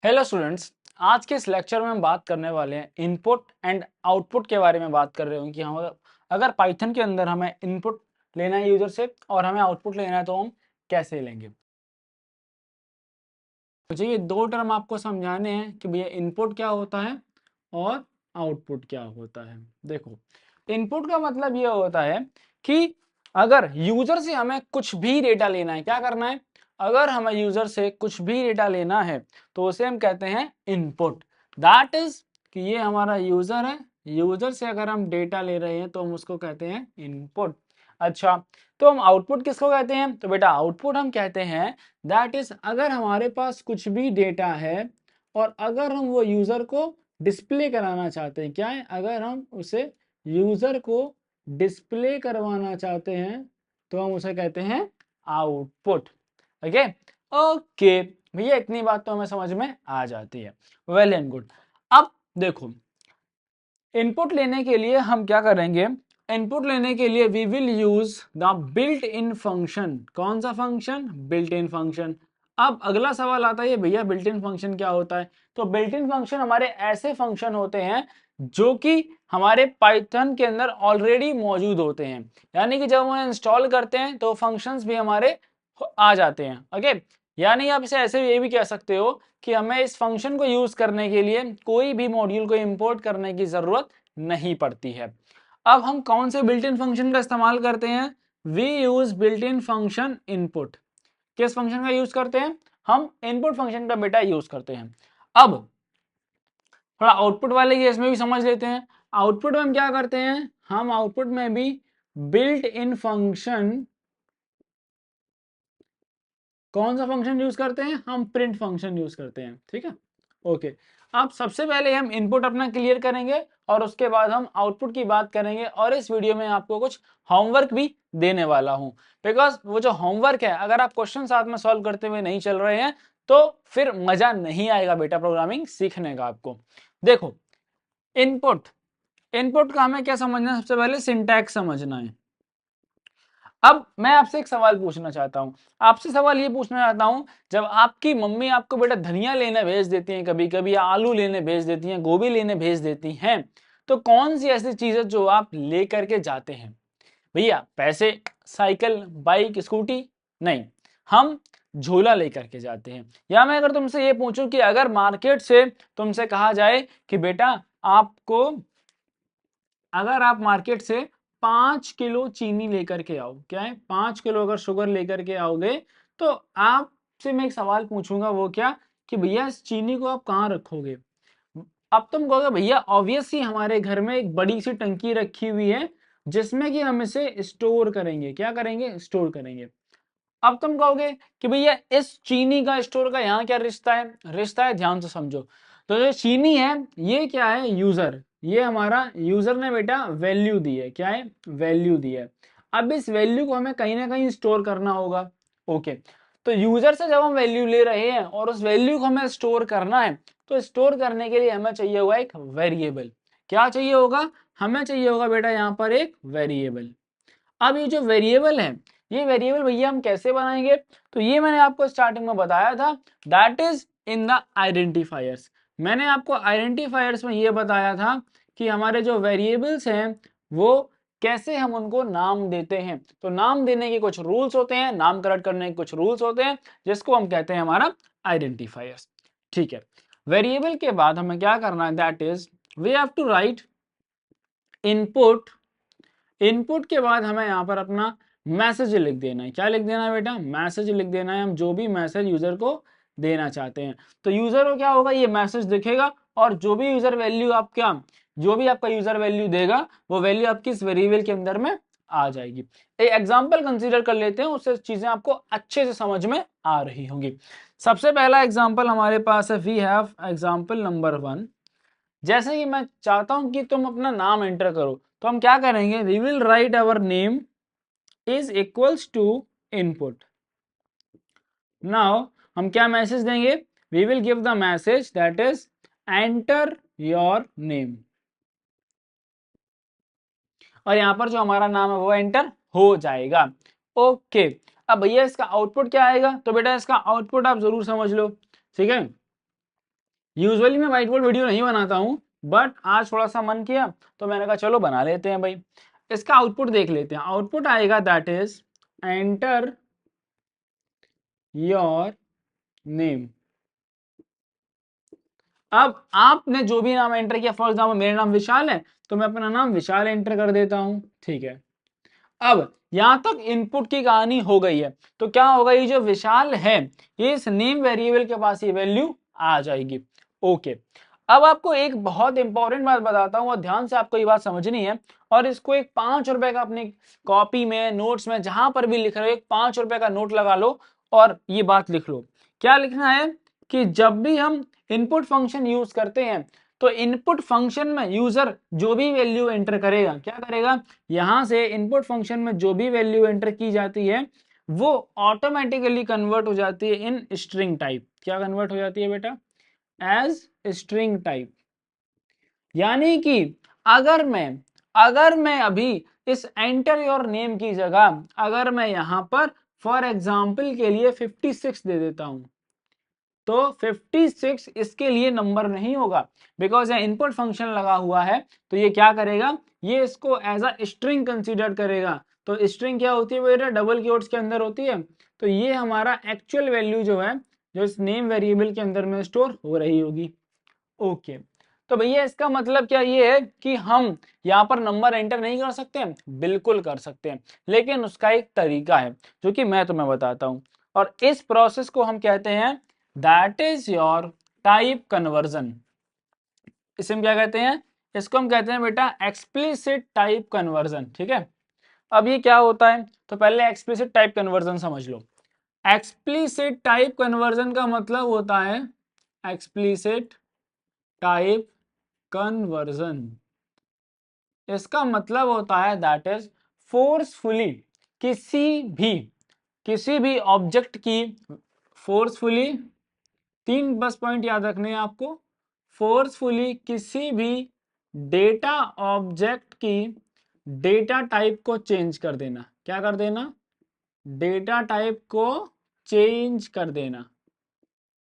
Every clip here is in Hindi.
Hello students. आज के इस लेक्चर में हम बात करने वाले हैं इनपुट एंड आउटपुट के बारे में बात कर रहे हो कि हम अगर पाइथन के अंदर हमें इनपुट लेना है यूजर से और हमें आउटपुट लेना है तो हम कैसे लेंगे। मुझे ये दो टर्म आपको समझाने हैं कि भैया इनपुट क्या होता है और आउटपुट क्या होता है। देखो, इनपुट का मतलब ये होता है कि अगर यूजर से हमें कुछ भी डेटा लेना है, क्या करना है, अगर हमें यूजर से कुछ भी डेटा लेना है तो उसे हम कहते हैं इनपुट। दैट इज कि ये हमारा यूजर है, यूजर से अगर हम डेटा ले रहे हैं तो हम उसको कहते हैं इनपुट। अच्छा, तो हम आउटपुट किसको कहते हैं? तो बेटा आउटपुट हम कहते हैं दैट इज अगर हमारे पास कुछ भी डेटा है और अगर हम वो यूजर को डिस्प्ले कराना चाहते हैं, क्या है, अगर हम उसे यूजर को डिस्प्ले करवाना चाहते हैं तो हम उसे कहते हैं आउटपुट। ओके ओके भैया, इतनी बात तो हमें समझ में आ जाती है। Well and good. अब देखो, इनपुट लेने के लिए हम क्या करेंगे, इनपुट लेने के लिए we will use the built in function. कौन सा फंक्शन? Built in function. अब अगला सवाल आता है भैया बिल्ट इन फंक्शन क्या होता है? तो बिल्ट इन फंक्शन हमारे ऐसे फंक्शन होते हैं जो कि हमारे पाइथन के अंदर ऑलरेडी मौजूद होते हैं, यानी कि जब हम उन्हें इंस्टॉल करते हैं तो फंक्शंस भी हमारे आ जाते हैं। ओके, यानी आप इसे ऐसे ये भी कह सकते हो कि हमें इस फंक्शन को यूज करने के लिए कोई भी मॉड्यूल को इंपोर्ट करने की जरूरत नहीं पड़ती है। अब हम कौन से बिल्ट इन फंक्शन का इस्तेमाल करते हैं? We use built in function input. किस फंक्शन का यूज करते हैं? हम इनपुट फंक्शन का बेटा यूज करते हैं। अब थोड़ा आउटपुट वाले केस में भी समझ लेते हैं। आउटपुट में हम क्या करते हैं? हम आउटपुट में भी बिल्ट इन फंक्शन, कौन सा फंक्शन यूज करते हैं? हम प्रिंट फंक्शन यूज करते हैं। ठीक है, ओके। अब सबसे पहले हम इनपुट अपना क्लियर करेंगे और उसके बाद हम आउटपुट की बात करेंगे, और इस वीडियो में आपको कुछ होमवर्क भी देने वाला हूं। बिकॉज वो जो होमवर्क है, अगर आप क्वेश्चन साथ में सॉल्व करते हुए नहीं चल रहे हैं तो फिर मजा नहीं आएगा बेटा प्रोग्रामिंग सीखने का आपको। देखो, इनपुट, इनपुट का हमें क्या समझना है? सबसे पहले सिंटैक्स समझना है। अब मैं आपसे एक सवाल पूछना चाहता हूं, आपसे सवाल ये पूछना चाहता हूं, जब आपकी मम्मी आपको बेटा धनिया लेने भेज देती हैं, कभी कभी आलू लेने भेज देती हैं, गोभी लेने भेज देती हैं, तो कौन सी ऐसी चीज है जो आप ले करके जाते हैं? भैया पैसे, साइकिल, बाइक, स्कूटी? नहीं, हम झोला लेकर के जाते हैं। या मैं अगर तुमसे ये पूछूं कि अगर मार्केट से तुमसे कहा जाए कि बेटा आपको, अगर आप मार्केट से 5 किलो चीनी लेकर के आओ, क्या है, 5 किलो अगर शुगर लेकर के आओगे, तो आपसे मैं एक सवाल पूछूंगा, वो क्या, कि भैया इस चीनी को आप कहाँ रखोगे? अब तुम कहोगे भैया ऑब्वियस ही हमारे घर में एक बड़ी सी टंकी रखी हुई है जिसमें कि हम इसे स्टोर करेंगे। क्या करेंगे? स्टोर करेंगे। अब तुम कहोगे कि भैया इस चीनी का स्टोर का यहाँ क्या रिश्ता है? रिश्ता है, ध्यान से समझो। तो जो चीनी है ये क्या है? यूजर। ये हमारा यूजर ने बेटा वैल्यू दी है। क्या है? वैल्यू दी है। अब इस वैल्यू को हमें कहीं ना कहीं स्टोर करना होगा। ओके, तो यूजर से जब हम वैल्यू ले रहे हैं और उस वैल्यू को हमें स्टोर करना है, तो स्टोर करने के लिए हमें चाहिए होगा एक वेरिएबल। क्या चाहिए होगा? हमें चाहिए होगा बेटा यहाँ पर एक वेरिएबल। अब ये जो वेरिएबल है, ये वेरिएबल भैया हम कैसे बनाएंगे? तो ये मैंने आपको स्टार्टिंग में बताया था, that is in the identifiers. मैंने आपको आइडेंटिफायर्स में ये बताया था कि हमारे जो वेरिएबल्स हैं वो कैसे हम उनको नाम देते हैं। तो नाम देने के कुछ रूल्स होते हैं, नामकरण करने के कुछ रूल्स होते हैं, जिसको हम कहते हैं हमारा आइडेंटिफायर्स। ठीक है, वेरिएबल के बाद हमें क्या करना है? That is we have to write input. Input के बाद हमें यहाँ पर अपना मैसेज लिख देना है। क्या लिख देना है बेटा? मैसेज लिख देना है, हम जो भी मैसेज यूजर को देना चाहते हैं। तो यूजर को क्या होगा? ये मैसेज दिखेगा, और जो भी यूजर वैल्यू आपका, जो भी आपका यूजर वैल्यू देगा वो वैल्यू आपकी इस वेरिएबल के अंदर में आ जाएगी। एक एग्जांपल कंसीडर कर लेते हैं, उससे चीजें आपको अच्छे से समझ में आ रही होंगी। सबसे पहला एग्जांपल हमारे पास है, वी हैव एग्जांपल नंबर 1। जैसे कि मैं चाहता हूं कि तुम अपना नाम एंटर करो, तो हम क्या करेंगे? We will write our name is equals to input. Now हम क्या मैसेज देंगे? We will give the message that is enter your name, और यहां पर जो हमारा नाम है वो एंटर हो जाएगा। ओके, अब भैया इसका आउटपुट क्या आएगा? तो बेटा इसका आउटपुट आप जरूर समझ लो। ठीक है, यूजुअली मैं व्हाइट बोर्ड वीडियो नहीं बनाता हूँ, बट आज थोड़ा सा मन किया तो मैंने कहा चलो बना लेते हैं भाई। इसका आउटपुट देख लेते हैं। आउटपुट आएगा that is enter your name. अब आपने जो भी नाम एंटर किया, फॉर एग्जाम्पल मेरा नाम विशाल है तो मैं अपना नाम विशाल एंटर कर देता हूं, ठीक है। अब यहां तक इनपुट की कहानी हो गई है, तो क्या होगा, ये जो विशाल है ये इस नेम वेरिएबल के पास ये वैल्यू आ जाएगी। ओके, अब आपको एक बहुत इंपॉर्टेंट बात बताता हूं और ध्यान से आपको ये बात समझनी है, और इसको एक 5 रुपए का अपनी कॉपी में, नोट्स में, जहां पर भी लिख रहे हो, एक 5 रुपए का नोट लगा लो और ये बात लिख लो। क्या लिखना है कि जब भी हम इनपुट फंक्शन यूज करते हैं तो इनपुट फंक्शन में यूजर जो भी वैल्यू एंटर करेगा, क्या करेगा, यहां से इनपुट फंक्शन में जो भी वैल्यू एंटर की जाती है वो ऑटोमेटिकली कन्वर्ट हो जाती है इन स्ट्रिंग टाइप। क्या कन्वर्ट हो जाती है बेटा, एज स्ट्रिंग टाइप। यानी कि अगर मैं अभी इस एंटर योर नेम की जगह अगर मैं यहां पर फॉर एग्जाम्पल के लिए 56 दे देता हूं, तो 56 इसके लिए नंबर नहीं होगा, बिकॉज ये इनपुट फंक्शन लगा हुआ है। तो ये क्या करेगा, ये इसको एज अ स्ट्रिंग कंसीडर करेगा। तो स्ट्रिंग क्या होती है बेटा, डबल क्वोट्स के अंदर होती है। तो ये हमारा एक्चुअल वैल्यू जो है, जो इस नेम वेरिएबल के अंदर में स्टोर हो रही होगी। ओके, तो भैया इसका मतलब क्या ये है कि हम यहाँ पर नंबर एंटर नहीं कर सकते हैं? बिल्कुल कर सकते हैं, लेकिन उसका एक तरीका है जो कि मैं तुम्हें बताता हूँ, और इस प्रोसेस को हम कहते हैं that is your type conversion. इसे हम क्या कहते हैं, इसको हम कहते हैं बेटा एक्सप्लिसिट टाइप कन्वर्जन, ठीक है। अब ये क्या होता है, तो पहले एक्सप्लिसिट टाइप कन्वर्जन समझ लो। एक्सप्लिसिट टाइप कन्वर्जन का मतलब होता है एक्सप्लिसिट टाइप कन्वर्जन। इसका मतलब होता है दैट इज फोर्सफुली किसी भी ऑब्जेक्ट की, फोर्सफुली, 3 बस पॉइंट याद रखने हैं आपको, फोर्सफुली किसी भी डेटा ऑब्जेक्ट की डेटा टाइप को चेंज कर देना। क्या कर देना, डेटा टाइप को चेंज कर देना।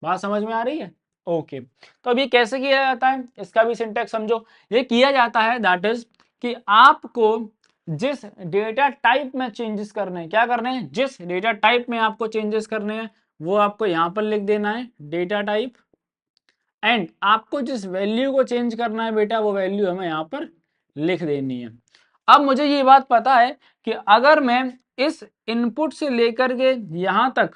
बात समझ में आ रही है? ओके, तो अब ये कैसे किया जाता है, इसका भी सिंटैक्स समझो। ये किया जाता है दैट इज कि आपको जिस डेटा टाइप में चेंजेस करने हैं, क्या करने हैं, जिस डेटा टाइप में आपको चेंजेस करने हैं वो आपको यहां पर लिख देना है, डेटा टाइप। एंड आपको जिस वैल्यू को चेंज करना है बेटा, वो वैल्यू हमें यहां पर लिख देनी है। अब मुझे ये बात पता है कि अगर मैं इस इनपुट से लेकर के यहां तक,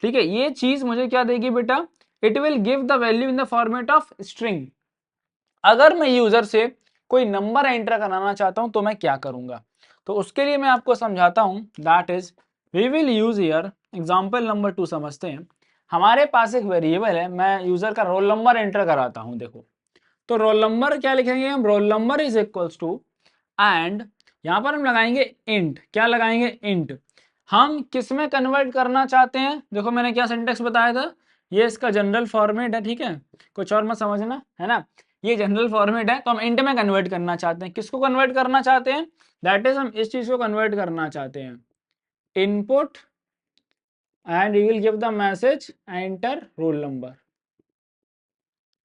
ठीक है, ये चीज मुझे क्या देगी बेटा, it will give the value in the format of string. अगर मैं यूजर से कोई नंबर एंटर कराना चाहता हूं तो मैं क्या करूंगा, तो उसके लिए मैं आपको समझाता हूं that is we will use here example number 2 समझते हैं। हमारे पास एक वेरिएबल है, मैं यूजर का रोल नंबर एंटर कराता हूं, देखो। तो रोल नंबर क्या लिखेंगे हम, roll number is equals to, and यहां पर हम लगाएंगे इंट। क्या लगाएंगे, इंट। हम किस में कन्वर्ट करना चाहते हैं, देखो मैंने क्या सिंटेक्स बताया था, ये इसका जनरल फॉर्मेट है, ठीक है, कुछ और मत समझना, है ना। ये जनरल फॉर्मेट है, तो हम इंट में कन्वर्ट करना चाहते हैं। किसको कन्वर्ट करना चाहते हैं, दैट इज हम इस चीज को कन्वर्ट करना चाहते हैं, input, and we will give the message enter roll number,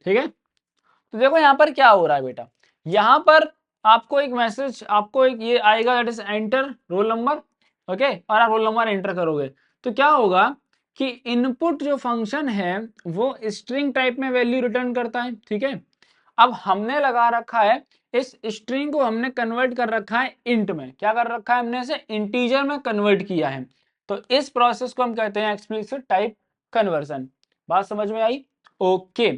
ठीक है। तो देखो यहाँ पर क्या हो रहा है बेटा, यहाँ पर आपको एक मैसेज, आपको एक ये आएगा that is enter roll number, okay, और आप रोल नंबर एंटर करोगे तो क्या होगा कि इनपुट जो फंक्शन है वो स्ट्रिंग टाइप में वैल्यू रिटर्न करता है, ठीक है। अब हमने लगा रखा है, इस स्ट्रिंग को हमने कन्वर्ट कर रखा है इंट में। क्या कर रखा है हमने, इसे इंटीजर में कन्वर्ट किया है। तो इस प्रोसेस को हम कहते हैं एक्सप्लिसिट टाइप कन्वर्जन। बात समझ में आई? ओके,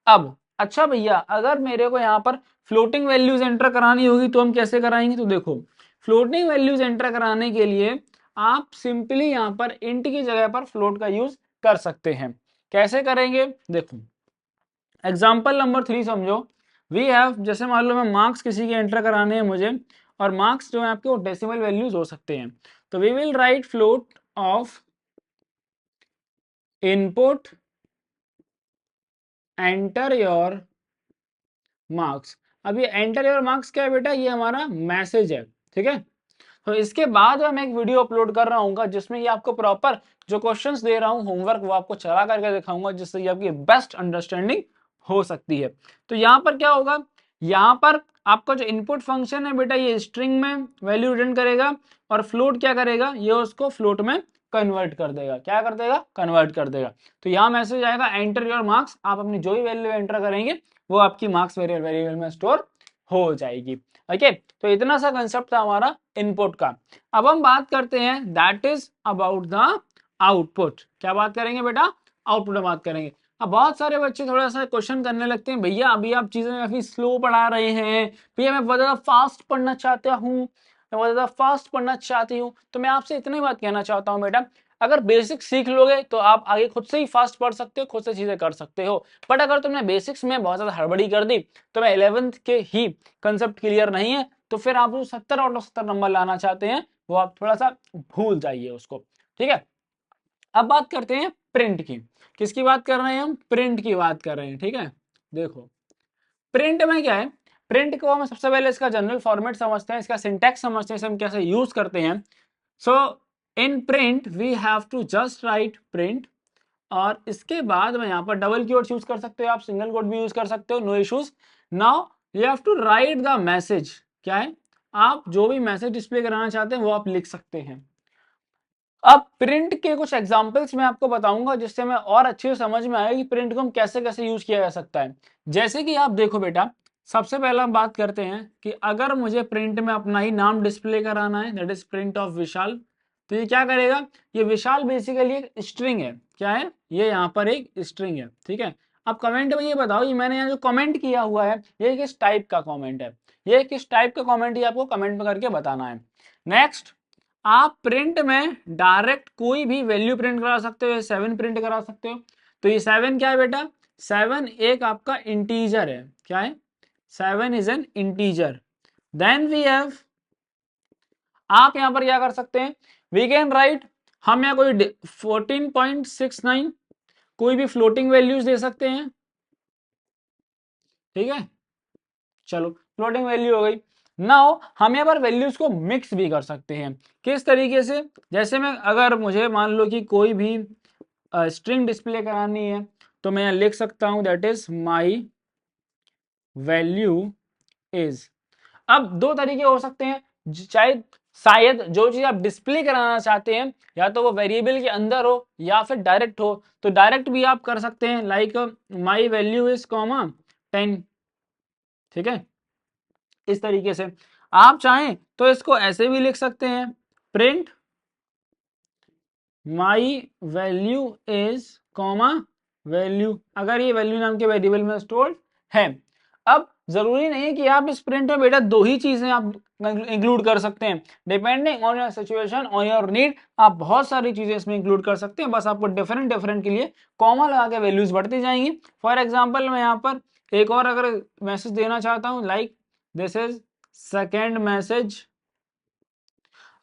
अब अच्छा भैया अगर मेरे को यहाँ पर फ्लोटिंग वैल्यूज एंटर करानी होगी तो हम कैसे कराएंगे, तो देखो फ्लोटिंग वैल्यूज एंटर कराने के लिए आप सिंपली यहाँ पर इंट की जगह पर फ्लोट का यूज कर सकते हैं। कैसे करेंगे, देखो एग्जाम्पल नंबर 3 समझो। वी हैव, जैसे मान लो मैं मार्क्स किसी के एंटर कराने हैं मुझे, और मार्क्स जो है आपके वो डेसिमल वैल्यूज हो सकते हैं। तो we will write float of input enter your marks. अब ये एंटर योर मार्क्स क्या है बेटा, ये हमारा मैसेज है, ठीक है। तो इसके बाद मैं एक वीडियो अपलोड कर रहा हूँ जिसमें ये आपको प्रॉपर जो क्वेश्चंस दे रहा हूँ होमवर्क वो आपको चला करके दिखाऊंगा, जिससे ये आपकी बेस्ट अंडरस्टैंडिंग हो सकती है। तो यहाँ पर क्या होगा, यहाँ पर आपका जो इनपुट फंक्शन है बेटा ये स्ट्रिंग में वैल्यू रिटर्न करेगा और फ्लोट क्या करेगा, ये उसको फ्लोट में कन्वर्ट कर देगा। क्या कर देगा, कन्वर्ट कर देगा। तो यहाँ मैसेज आएगा एंटर योर मार्क्स, आप अपनी जो भी वैल्यू एंटर करेंगे वो आपकी मार्क्स वेरिएबल में स्टोर हो जाएगी। ओके, तो इतना सा कंसेप्ट था हमारा इनपुट का। अब हम बात करते हैं that is about the output. क्या बात करेंगे बेटा, आउटपुट में बात करेंगे। अब बहुत सारे बच्चे थोड़ा सा क्वेश्चन करने लगते हैं, भैया अभी आप चीजें काफी स्लो पढ़ा रहे हैं, भैया मैं बहुत ज्यादा फास्ट पढ़ना चाहता हूँ, मैं बहुत ज्यादा फास्ट पढ़ना चाहती हूँ। तो मैं आपसे इतनी बात कहना चाहता हूँ बेटा, अगर बेसिक सीख लोगे तो आप आगे खुद से ही फास्ट पढ़ सकते हो, खुद से चीजें कर सकते हो। बट अगर तुमने बेसिक्स में बहुत ज्यादा हड़बड़ी कर दी, तो मैं 11th के ही कंसेप्ट क्लियर नहीं है, तो फिर आप जो 70 आउट ऑफ 70 नंबर लाना चाहते हैं वो आप थोड़ा सा भूल जाइए उसको। ठीक है, अब बात करते हैं प्रिंट की। किसकी बात कर रहे हैं हम, प्रिंट की बात कर रहे हैं। ठीक है, देखो प्रिंट में क्या है, प्रिंट को हम सबसे पहले इसका जनरल फॉर्मेट समझते हैं, इसका सिंटैक्स समझते हैं, इसे हम कैसे यूज करते हैं। So in print we have to just write print, और इसके बाद में यहाँ पर डबल कीवर्ड्स यूज कर सकते हो, आप सिंगल कोड भी यूज कर सकते हो, no issues. Now you have to write the message. क्या है, आप जो भी मैसेज डिस्प्ले कराना चाहते हैं वो आप लिख सकते हैं। अब प्रिंट के कुछ एग्जांपल्स मैं आपको बताऊंगा जिससे मैं और अच्छे से समझ में आएगा कि प्रिंट को हम कैसे कैसे यूज किया जा सकता है। जैसे कि आप देखो बेटा, सबसे पहला हम बात करते हैं कि अगर मुझे प्रिंट में अपना ही नाम डिस्प्ले कराना है, दैट इज प्रिंट ऑफ विशाल, तो ये क्या करेगा, ये विशाल बेसिकली एक स्ट्रिंग है। क्या है, ये यहाँ पर एक स्ट्रिंग है। ठीक है, अब कमेंट में ये बताओ, ये मैंने यहाँ जो कमेंट किया हुआ है ये किस टाइप का कमेंट है, ये किस टाइप का कमेंट, ये आपको कमेंट में करके बताना है। नेक्स्ट, आप प्रिंट में डायरेक्ट कोई भी वैल्यू प्रिंट करा सकते हो, 7 प्रिंट करा सकते हो। तो ये 7 क्या है बेटा, 7 एक आपका इंटीजर है। क्या है, 7 is an integer. Then we have, आप यहां पर क्या कर सकते हैं, वी कैन राइट, हम यहाँ कोई 14.69 कोई भी फ्लोटिंग वैल्यूज दे सकते हैं। ठीक है, चलो फ्लोटिंग वैल्यू हो गई। नाउ हम यहाँ पर वैल्यूज को मिक्स भी कर सकते हैं। किस तरीके से, जैसे मैं अगर मुझे मान लो कि कोई भी स्ट्रिंग डिस्प्ले करानी है, तो मैं यहाँ लिख सकता हूं that is my value is. अब दो तरीके हो सकते हैं, चाहे शायद जो चीज आप डिस्प्ले कराना चाहते हैं या तो वो वेरिएबल के अंदर हो या फिर डायरेक्ट हो, तो डायरेक्ट भी आप कर सकते हैं, like my value is comma 10। ठीक है, इस तरीके से आप चाहें तो इसको ऐसे भी लिख सकते हैं, print my value is comma value, अगर ये वैल्यू नाम के वेरिएबल में स्टोर्ड है। अब जरूरी नहीं है कि आप इस प्रिंट में बेटा दो ही चीजें आप इंक्लूड कर सकते हैं, depending on your situation on your need आप बहुत सारी चीजें इसमें इंक्लूड कर सकते हैं, बस आपको डिफरेंट डिफरेंट के लिए कॉमा लगा के वैल्यूज बढ़ती जाएंगी। फॉर एग्जाम्पल मैं यहाँ पर एक और अगर मैसेज देना चाहता हूँ, like this is second message,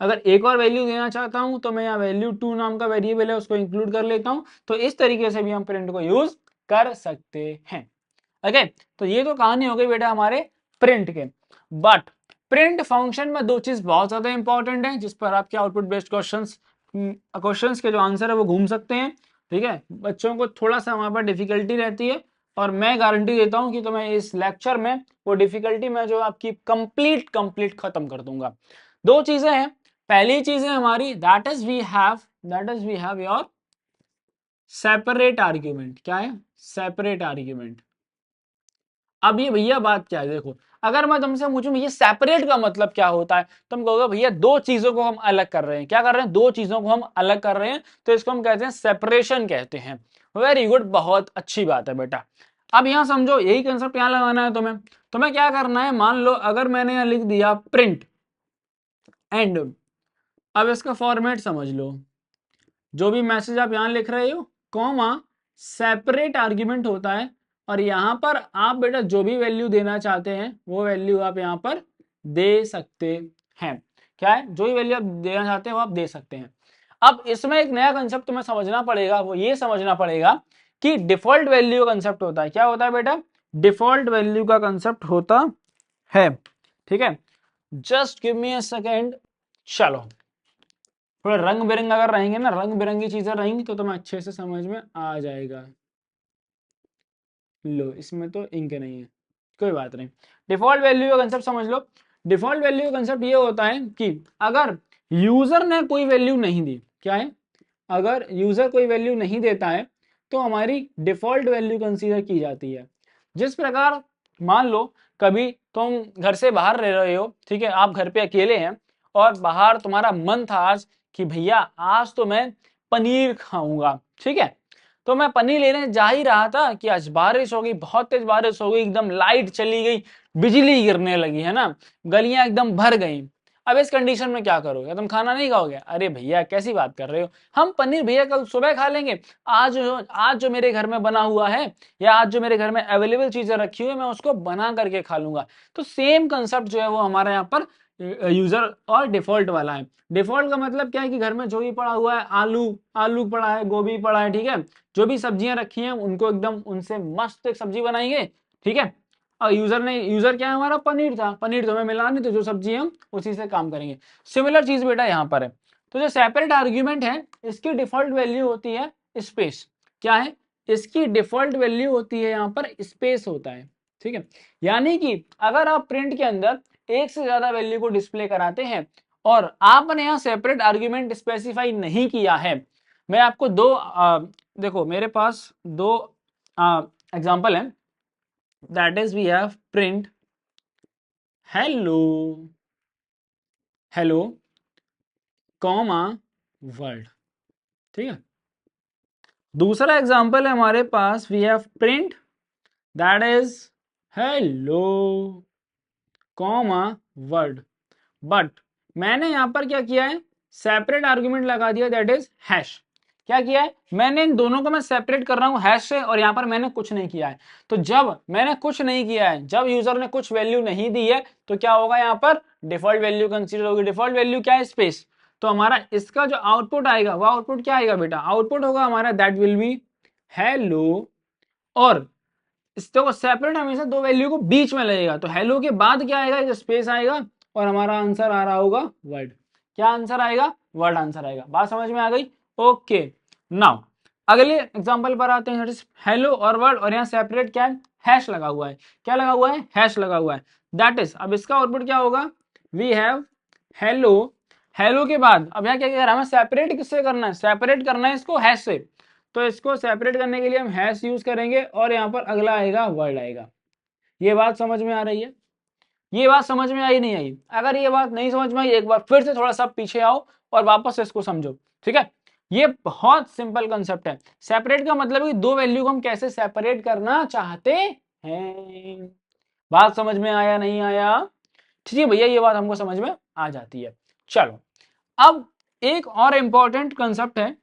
अगर एक और वैल्यू देना चाहता हूं तो मैं यहाँ वैल्यू 2 नाम का वेरिएबल है उसको इंक्लूड कर लेता हूं। तो इस तरीके से भी हम प्रिंट को यूज कर सकते हैं। ओके, तो ये तो कहानी हो गई बेटा हमारे प्रिंट के। बट प्रिंट फंक्शन में दो चीज बहुत ज्यादा इंपॉर्टेंट है जिस पर आपके आउटपुट बेस्ड क्वेश्चंस के जो आंसर है वो घूम सकते हैं। ठीक है, बच्चों को थोड़ा सा वहां पर डिफिकल्टी रहती है, और मैं गारंटी देता हूं कि तो मैं इस लेक्चर में वो डिफिकल्टी में जो आपकी कंप्लीट खत्म कर दूंगा। दो चीजें हैं, पहली चीज है हमारी that is we have your separate argument. क्या है, सेपरेट आर्ग्यूमेंट। अब ये भैया बात क्या है, देखो अगर मैं तुमसे पूछूं भैया सेपरेट का मतलब क्या होता है, तुम कहोगे भैया दो चीजों को हम अलग कर रहे हैं। क्या कर रहे हैं, दो चीजों को हम अलग कर रहे हैं, तो इसको हम कहते हैं सेपरेशन कहते हैं। वेरी गुड, बहुत अच्छी बात है बेटा। अब यहां समझो यही कंसेप्ट यहां लगाना है तुम्हें क्या करना है, मान लो अगर मैंने यहां लिख दिया प्रिंट एंड, अब इसका फॉर्मेट समझ लो, जो भी मैसेज आप यहां लिख रहे हो कॉमा सेपरेट आर्ग्यूमेंट होता है, और यहां पर आप बेटा जो भी वैल्यू देना चाहते हैं वो वैल्यू आप यहां पर दे सकते हैं। क्या है, जो भी वैल्यू आप देना चाहते हैं वो आप दे सकते हैं। अब इसमें एक नया कंसेप्ट तुम्हें समझना पड़ेगा, वो ये समझना पड़ेगा कि डिफॉल्ट वैल्यू का कंसेप्ट होता है। क्या होता है बेटा, डिफॉल्ट वैल्यू का कंसेप्ट होता है। ठीक है, just give me a second. चलो थोड़ा रंग बिरंग अगर रहेंगे ना, रंग बिरंगी चीजें रहेंगी तो तुम्हें अच्छे से समझ में आ जाएगा। लो इसमें तो इंक नहीं है, कोई बात नहीं। डिफॉल्ट वैल्यू का कंसेप्ट समझ लो। डिफॉल्ट वैल्यू का कंसेप्ट ये होता है कि अगर यूजर ने कोई वैल्यू नहीं दी, क्या है, अगर यूजर कोई वैल्यू नहीं देता है तो हमारी डिफॉल्ट वैल्यू कंसीडर की जाती है। जिस प्रकार मान लो कभी तुम घर से बाहर रह रहे हो, ठीक है, आप घर पे अकेले हैं और बाहर तुम्हारा मन था आज कि भैया आज तो मैं पनीर खाऊंगा, ठीक है, तो मैं पनीर लेने जा ही रहा था कि आज बारिश हो गई, बहुत तेज बारिश हो गई, एकदम लाइट चली गई, बिजली गिरने लगी, है ना, गलियां एकदम भर गई। अब इस कंडीशन में क्या करोगे, तुम खाना नहीं खाओगे, अरे भैया कैसी बात कर रहे हो, हम पनीर भैया कल सुबह खा लेंगे, आज जो मेरे घर में बना हुआ है या आज जो मेरे घर में अवेलेबल चीजें रखी हुई है मैं उसको बना करके खा लूंगा। तो सेम कंसेप्ट जो है वो हमारे यहाँ पर यूजर और डिफॉल्ट वाला है। डिफॉल्ट का मतलब क्या है कि घर में जो भी पड़ा हुआ है, आलू आलू पड़ा है, गोभी पड़ा है, ठीक है, जो भी सब्जियां रखी हैं उनको एकदम उनसे मस्त एक सब्जी बनाएंगे, ठीक है। और यूजर क्या है हमारा, पनीर था, पनीर तो हमें मिला नहीं, तो जो सब्जी हम उसी से काम करेंगे। सिमिलर चीज बेटा यहाँ पर है। तो जो सेपरेट आर्ग्यूमेंट है इसकी डिफॉल्ट वैल्यू होती है स्पेस। क्या है, इसकी डिफॉल्ट वैल्यू होती है यहाँ पर स्पेस होता है, ठीक है। यानी कि अगर आप प्रिंट के अंदर एक से ज्यादा वैल्यू को डिस्प्ले कराते हैं और आपने यहाँ सेपरेट आर्ग्यूमेंट स्पेसिफाई नहीं किया है, मैं आपको देखो मेरे पास दो एग्जांपल है, that is we have print hello, hello comma world, ठीक है। दूसरा एग्जांपल है हमारे पास, we have print that is hello comma word, but मैंने यहां पर क्या किया है, सेपरेट आर्गुमेंट लगा दिया, दैट इज हैश। क्या किया है, मैंने इन दोनों को मैं सेपरेट कर रहा हूं हैश से, और यहां पर मैंने कुछ नहीं किया है। तो जब मैंने कुछ नहीं किया है, जब यूजर ने कुछ वैल्यू नहीं दी है, तो क्या होगा, यहां पर डिफॉल्ट वैल्यू कंसीडर होगी। डिफॉल्ट वैल्यू क्या है, स्पेस। तो हमारा इसका जो आउटपुट आएगा वो आउटपुट क्या आएगा बेटा, आउटपुट होगा हमारा दैट विल बी हेलो, और इसको सेपरेट हमेशा दो वैल्यू को बीच में लगेगा, तो हेलो के बाद क्या आएगा, एक स्पेस आएगा, और हमारा आंसर आ रहा होगा वर्ड। क्या आंसर आएगा, वर्ड आंसर आएगा। बात समझ में आ गई, ओके। नाउ अगले एग्जांपल पर आते हैं, हेलो और वर्ड, और यहाँ सेपरेट क्या है, हैश लगा हुआ है। क्या लगा हुआ है, हैश लगा हुआ है, दैट इज, अब इसका आउटपुट क्या होगा, वी हैव हेलो, हेलो के बाद अब यहाँ क्या कह रहा है, हमें सेपरेट किससे करना है, सेपरेट करना है इसको हैश से, तो इसको सेपरेट करने के लिए हम हैश यूज करेंगे, और यहाँ पर अगला आएगा वर्ड आएगा। ये बात समझ में आ रही है, ये बात समझ में आई नहीं आई, अगर ये बात नहीं समझ में आई एक बार फिर से थोड़ा सा पीछे आओ और वापस इसको समझो, ठीक है। ये बहुत सिंपल कंसेप्ट है। सेपरेट का मतलब है दो वैल्यू को हम कैसे सेपरेट करना चाहते हैं। बात समझ में आया नहीं आया, ठीक है भैया, ये बात हमको समझ में आ जाती है। चलो अब एक और इंपॉर्टेंट कंसेप्ट है,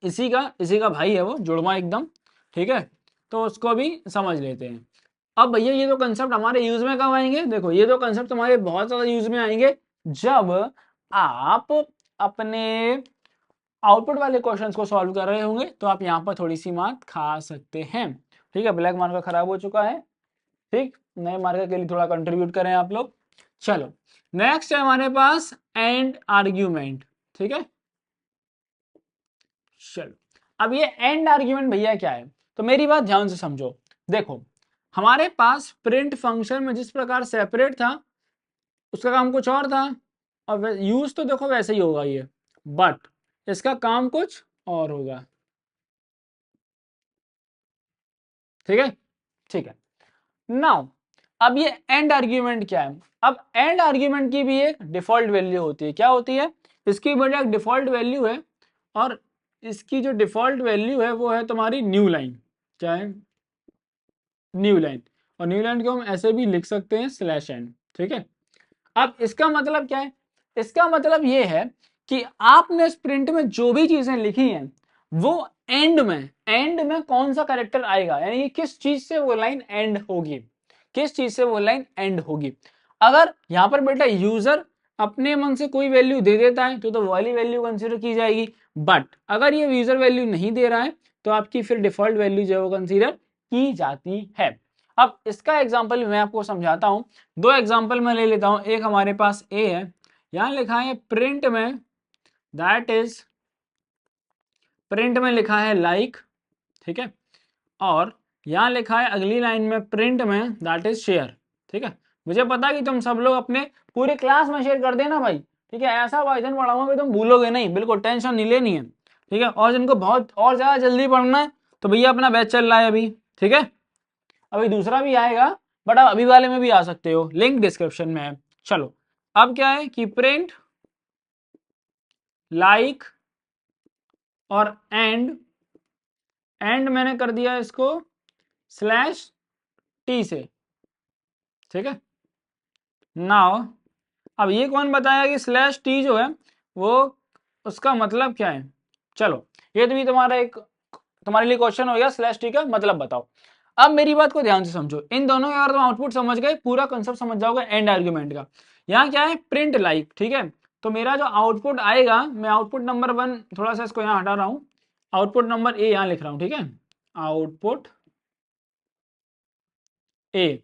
इसी का भाई है वो, जुड़वा एकदम, ठीक है, तो उसको भी समझ लेते हैं। अब भैया ये दो कंसेप्ट हमारे यूज में कब आएंगे, देखो ये दो कंसेप्ट हमारे बहुत ज्यादा यूज में आएंगे जब आप अपने आउटपुट वाले क्वेश्चंस को सॉल्व कर रहे होंगे, तो आप यहाँ पर थोड़ी सी मार्क खा सकते हैं, ठीक है। ब्लैक मार्कर खराब हो चुका है, ठीक, नए मार्कर के लिए थोड़ा कंट्रीब्यूट करें आप लोग। चलो नेक्स्ट है हमारे पास एंड आर्ग्यूमेंट, ठीक है। चलो अब ये एंड आर्ग्यूमेंट भैया क्या है, तो मेरी बात ध्यान से समझो। देखो हमारे पास प्रिंट फंक्शन में जिस प्रकार सेपरेट था उसका काम कुछ और था, और यूज तो देखो वैसे ही होगा ये, बट इसका काम कुछ और होगा, ठीक है, ठीक है। नाउ अब ये एंड आर्ग्यूमेंट क्या है, अब एंड आर्ग्यूमेंट की भी एक डिफॉल्ट वैल्यू होती है। क्या होती है, इसकी भी एक डिफॉल्ट वैल्यू है, और इसकी जो डिफॉल्ट वैल्यू है वो है तुम्हारी न्यू लाइन। क्या है, न्यू लाइन, और न्यू लाइन को हम ऐसे भी लिख सकते हैं स्लैश एंड, ठीक है। अब इसका मतलब क्या है, इसका मतलब ये है कि आपने स्प्रिंट में जो भी चीजें लिखी हैं वो एंड में कौन सा कैरेक्टर आएगा, यानी कि किस चीज से वो लाइन एंड होगी, किस चीज से वो लाइन एंड होगी। अगर यहां पर बेटा यूजर अपने मन से कोई वैल्यू दे देता है तो वाली वैल्यू कंसीडर की जाएगी, बट अगर ये यूजर वैल्यू नहीं दे रहा है तो आपकी फिर डिफॉल्ट वैल्यू जो है वो कंसीडर की जाती है। अब इसका एग्जाम्पल मैं आपको समझाता हूं, दो एग्जाम्पल मैं ले लेता हूं। एक हमारे पास ए है, यहां लिखा है प्रिंट में, दैट इज प्रिंट में लिखा है लाइक, ठीक है, और यहाँ लिखा है अगली लाइन में प्रिंट में दैट इज शेयर। ठीक है, मुझे पता है कि तुम सब लोग अपने पूरे क्लास में शेयर कर देना भाई। ठीक है, ऐसा पाइथन पढ़ाऊंगा कि तुम भूलोगे नहीं, बिल्कुल टेंशन नहीं लेनी है। ठीक है, और जिनको बहुत और ज्यादा जल्दी पढ़ना है तो भैया अपना बैच चल रहा है अभी। ठीक है, अभी दूसरा भी आएगा, बट आप अभी वाले में भी आ सकते हो, लिंक डिस्क्रिप्शन में है। चलो, अब क्या है कि प्रिंट लाइक और एंड मैंने कर दिया इसको स्लैश टी से। ठीक है, नाउ अब ये कौन बताया कि स्लैश टी जो है वो उसका मतलब क्या है। चलो, ये तो भी तुम्हारा एक तुम्हारे लिए क्वेश्चन हो गया, स्लैश टी का मतलब बताओ। अब मेरी बात को ध्यान से समझो, इन दोनों का अगर तुम आउटपुट समझ गए, पूरा कंसेप्ट समझ जाओगे एंड आर्ग्यूमेंट का। यहाँ क्या है, प्रिंट लाइक। ठीक है, तो मेरा जो आउटपुट आएगा, मैं आउटपुट नंबर 1 थोड़ा सा इसको यहाँ हटा रहा हूँ, आउटपुट नंबर ए यहाँ लिख रहा हूँ। ठीक है, आउटपुट ए,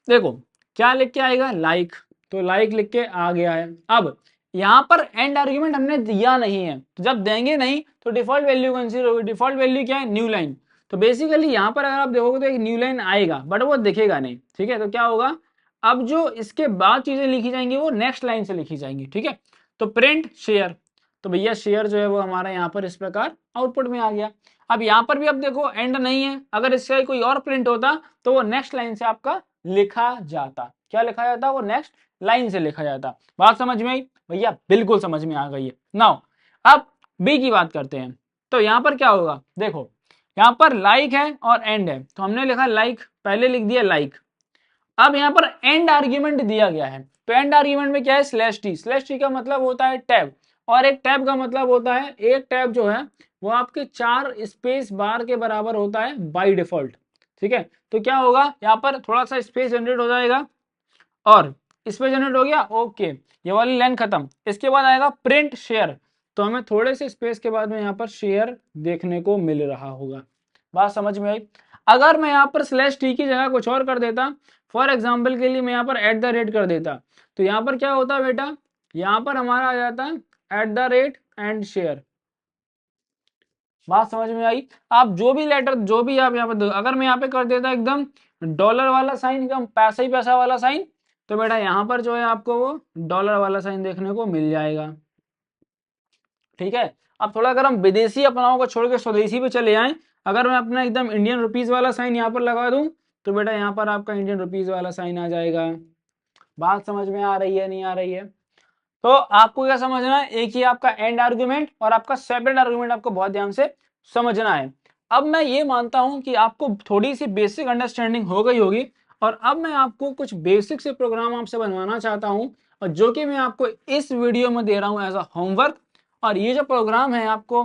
देखो क्या लिख के आएगा, लाइक। तो लाइक लिख के आ गया है। अब यहाँ पर एंड आर्ग्यूमेंट हमने दिया नहीं है, तो जब देंगे नहीं तो डिफॉल्ट वैल्यू कंसीडर होगी। डिफॉल्ट वैल्यू क्या है, न्यू लाइन। तो बेसिकली यहाँ पर अगर आप देखोगे तो एक न्यू लाइन आएगा, बट वो दिखेगा नहीं। ठीक है, तो क्या होगा, अब जो इसके बाद चीजें लिखी जाएंगी वो नेक्स्ट लाइन से लिखी जाएंगी। ठीक है, तो प्रिंट शेयर, तो भैया शेयर जो है वो हमारा यहाँ पर इस प्रकार आउटपुट में आ गया। अब यहाँ पर भी अब देखो एंड नहीं है, अगर इसका कोई और प्रिंट होता तो वो नेक्स्ट लाइन से आपका लिखा जाता। क्या लिखा जाता, वो नेक्स्ट लाइन से लिखा जाता। बात समझ में आई भैया, बिल्कुल समझ में आ गई है। नाउ अब बी की बात करते हैं, तो यहां पर क्या होगा, देखो यहां पर लाइक है और एंड है, तो हमने लिखा लाइक, पहले लिख दिया लाइक। अब यहां पर एंड आर्ग्यूमेंट दिया गया है, तो एंड आर्ग्यूमेंट में क्या है, स्लैश टी। स्लैश टी का मतलब होता है टैब, और एक टैब का मतलब होता है, एक टैब जो है वो आपके 4 स्पेस बार के बराबर होता है बाय डिफॉल्ट। ठीक है, तो क्या होगा, यहाँ पर थोड़ा सा स्पेस जनरेट हो जाएगा, और स्पेस जनरेट हो गया, ओके, ये वाली लाइन खत्म। इसके बाद आएगा प्रिंट शेयर, तो हमें थोड़े से स्पेस के बाद में यहाँ पर शेयर देखने को मिल रहा होगा। बात समझ में आई। अगर मैं यहाँ पर स्लैश टी की जगह कुछ और कर देता, फॉर एग्जाम्पल के लिए मैं यहाँ पर एट द रेट कर देता, तो यहाँ पर क्या होता बेटा, यहाँ पर हमारा आ जाता at the rate and share. बात समझ में आई। आप जो भी लेटर, जो भी आप यहाँ पर, अगर मैं यहाँ पे कर देता एकदम डॉलर वाला साइन, एकदम पैसा ही पैसा वाला साइन, तो बेटा यहाँ पर जो है आपको वो डॉलर वाला साइन देखने को मिल जाएगा। ठीक है, अब थोड़ा अगर हम विदेशी अपनाओं को छोड़ के स्वदेशी पे चले आए, अगर मैं अपना एकदम इंडियन रुपीज वाला साइन यहाँ पर लगा दूं, तो बेटा यहाँ पर आपका इंडियन रुपीज वाला साइन आ जाएगा। बात समझ में आ रही है, नहीं आ रही है। तो आपको क्या समझना है, एक ही आपका एंड आर्गुमेंट और आपका सेपरेट आर्गुमेंट आपको बहुत ध्यान से समझना है। अब मैं ये मानता हूं कि आपको थोड़ी सी बेसिक अंडरस्टैंडिंग हो गई होगी, और अब मैं आपको कुछ बेसिक से प्रोग्राम आपसे बनवाना चाहता हूं, और जो कि मैं आपको इस वीडियो में दे रहा हूं एज अ होमवर्क। और ये जो प्रोग्राम है आपको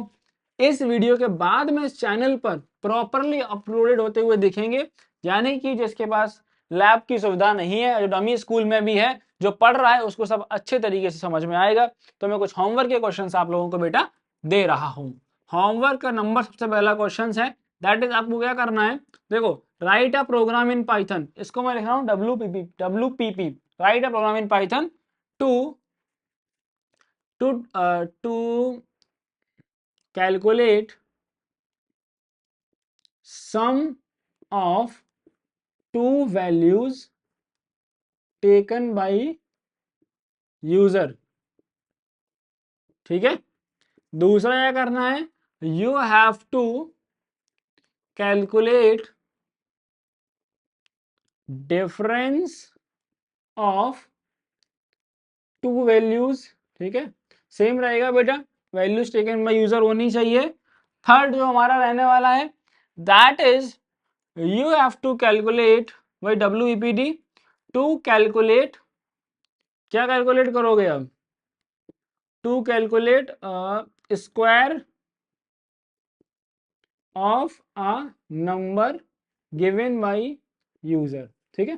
इस वीडियो के बाद में इस चैनल पर प्रॉपरली अपलोडेड होते हुए दिखेंगे, यानी कि जिसके पास लैब की सुविधा नहीं है, जो डमी स्कूल में भी है, जो पढ़ रहा है उसको सब अच्छे तरीके से समझ में आएगा। तो मैं कुछ होमवर्क के क्वेश्चंस आप लोगों को बेटा दे रहा हूं। होमवर्क का नंबर सबसे पहला क्वेश्चन है, दैट इज आपको क्या करना है, देखो write a program in Python, इसको मैं लिख रहा हूं WPP, write a program in Python to to calculate sum of two values taken by user। ठीक है, दूसरा क्या करना है, you have to calculate difference of two values। ठीक है, सेम रहेगा बेटा, वैल्यूज टेकन बाय यूजर होनी चाहिए। थर्ड जो हमारा रहने वाला है, that is you have to calculate by WPD to calculate, क्या कैलकुलेट करोगे अब, to calculate square of a number given by user. ठीक है,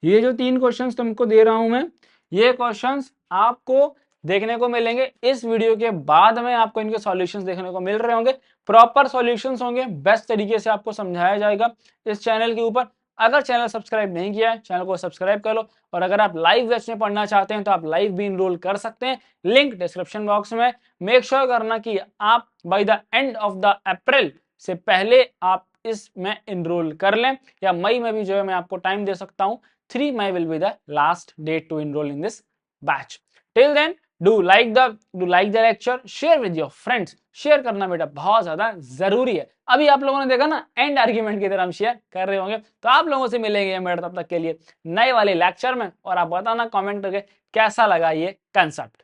ये जो 3 क्वेश्चंस तुमको दे रहा हूं मैं, ये क्वेश्चंस आपको देखने को मिलेंगे इस वीडियो के बाद में, आपको इनके सॉल्यूशंस देखने को मिल रहे होंगे, प्रॉपर सॉल्यूशंस होंगे, बेस्ट तरीके से आपको समझाया जाएगा इस चैनल के ऊपर। अगर चैनल सब्सक्राइब नहीं किया है, चैनल को सब्सक्राइब कर लो, और अगर आप लाइव बैच में पढ़ना चाहते हैं तो आप लाइव भी इनरोल कर सकते हैं, लिंक डिस्क्रिप्शन बॉक्स में। मेक श्योर करना कि आप by the end of the April से पहले आप इसमें इनरोल कर लें, या मई में भी जो है मैं आपको टाइम दे सकता हूं, 3 May will be the last date to enrol in this batch. Till then do like the lecture, share with your friends. Share करना बेटा बहुत ज्यादा जरूरी है। अभी आप लोगों ने देखा ना, एंड आर्ग्यूमेंट की तरह हम शेयर कर रहे होंगे। तो आप लोगों से मिलेंगे मेरे तब तक के लिए नए वाले लेक्चर में, और आप बताना कमेंट करके कैसा लगा ये कंसेप्ट।